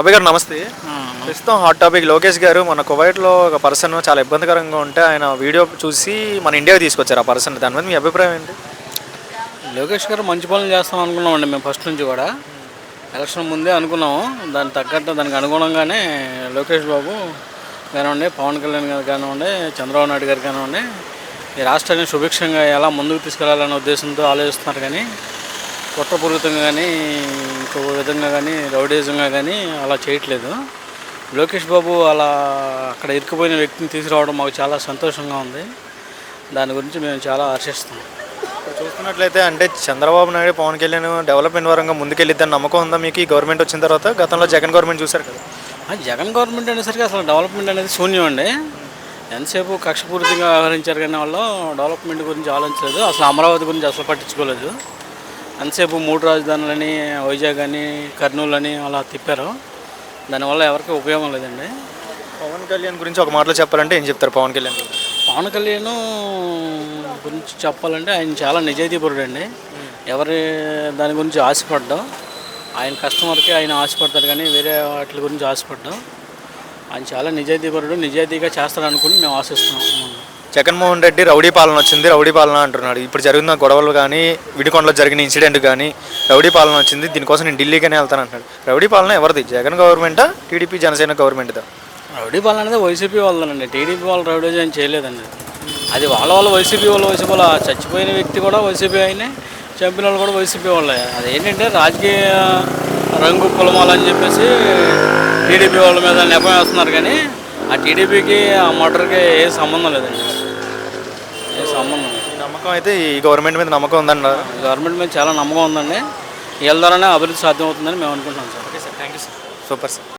అబ్బాయి గారు నమస్తే. ప్రస్తుతం హాట్ టాపిక్ లోకేష్ గారు మన కువైట్లో ఒక పర్సన్ చాలా ఇబ్బందికరంగా ఉంటే ఆయన వీడియో చూసి మన ఇండియాకి తీసుకొచ్చారు ఆ పర్సన్. దాని మీద మీ అభిప్రాయం ఏంటి? లోకేష్ గారు మంచి పనులు చేస్తాం అనుకున్నామండి మేము ఫస్ట్ నుంచి కూడా. ఎలక్షన్ ముందే అనుకున్నాము. దానికి అనుగుణంగానే లోకేష్ బాబు కానివ్వండి, పవన్ కళ్యాణ్ గారు కానివ్వండి, చంద్రబాబు నాయుడు గారు కానివ్వండి, ఈ రాష్ట్రాన్ని సుభిక్షంగా ఎలా ముందుకు తీసుకెళ్లాలనే ఉద్దేశంతో ఆలోచిస్తున్నారు. కానీ కుట్రపూరితంగా కానీ ఇంకో విధంగా కానీ రౌడీజంగా కానీ అలా చేయట్లేదు. లోకేష్ బాబు అలా అక్కడ ఇరుక్కుపోయిన వ్యక్తిని తీసుకురావడం మాకు చాలా సంతోషంగా ఉంది. దాని గురించి మేము చాలా హర్షిస్తున్నాం. చూస్తున్నట్లయితే అంటే చంద్రబాబు నాయుడు, పవన్ కళ్యాణ్ డెవలప్మెంట్ పరంగా ముందుకెళ్ళిద్దని నమ్మకం ఉందా మీకు? ఈ గవర్నమెంట్ వచ్చిన తర్వాత గతంలో జగన్ గవర్నమెంట్ చూశారు కదా. జగన్ గవర్నమెంట్ అనేసరికి అసలు డెవలప్మెంట్ అనేది శూన్యం అండి. ఎంతసేపు కక్షపూరితంగా వ్యవహరించారు కానీ వాళ్ళు డెవలప్మెంట్ గురించి ఆలోచించలేదు. అసలు అమరావతి గురించి అసలు పట్టించుకోలేదు. ఎంతసేపు 3 రాజధానులని, వైజాగ్ అని, కర్నూలు అని అలా తిప్పారు. దానివల్ల ఎవరికి ఉపయోగం లేదండి. పవన్ కళ్యాణ్ గురించి ఒక మాటలో చెప్పాలంటే ఏం చెప్తారు? పవన్ కళ్యాణ్ గురించి చెప్పాలంటే ఆయన చాలా నిజాయితీపరుడు అండి. ఎవరి దాని గురించి ఆశపడ్డాం. ఆయన కస్టమర్కి ఆయన ఆశపడతారు కానీ వేరే వాటి గురించి ఆశపడ్డాం. ఆయన చాలా నిజాయితీపరుడు, నిజాయితీగా చేస్తారనుకుని మేము ఆశిస్తున్నాం. జగన్మోహన్ రెడ్డి రౌడీ పాలన వచ్చింది, రౌడీ పాలన అంటున్నాడు. ఇప్పుడు జరిగిన గొడవలు కానీ, విడికొండలో జరిగిన ఇన్సిడెంట్ కానీ రౌడీ పాలన వచ్చింది, దీనికోసం నేను ఢిల్లీకనే వెళ్తాను అంటున్నాడు. రౌడీ పాలన ఎవరిది? జగన్ గవర్నమెంటా, టీడీపీ జనసేన గవర్నమెంట్దా? రౌడీ పాలన అనేది వైసీపీ వాళ్ళదండి. టీడీపీ వాళ్ళు రౌడీ ఏం చేయలేదండి. అది వాళ్ళ వైసీపీ వాళ్ళు చచ్చిపోయిన వ్యక్తి కూడా వైసీపీ అయినా, చంపిన వాళ్ళు కూడా వైసీపీ వాళ్ళే. అదేంటంటే రాజకీయ రంగు కులమాలని చెప్పేసి టీడీపీ వాళ్ళ మీద నెపం వేస్తున్నారు. కానీ ఆ టీడీపీకి ఆ మర్డర్కి ఏ సంబంధం లేదండి. ఏ సంబంధం లేదు. నమ్మకం అయితే ఈ గవర్నమెంట్ మీద నమ్మకం ఉందండి. గవర్నమెంట్ మీద చాలా నమ్మకం ఉందండి. వీళ్ళ ద్వారానే అభివృద్ధి సాధ్యమవుతుందని మేము అనుకుంటున్నాం sir. Okay sir, thank you sir. Super sir.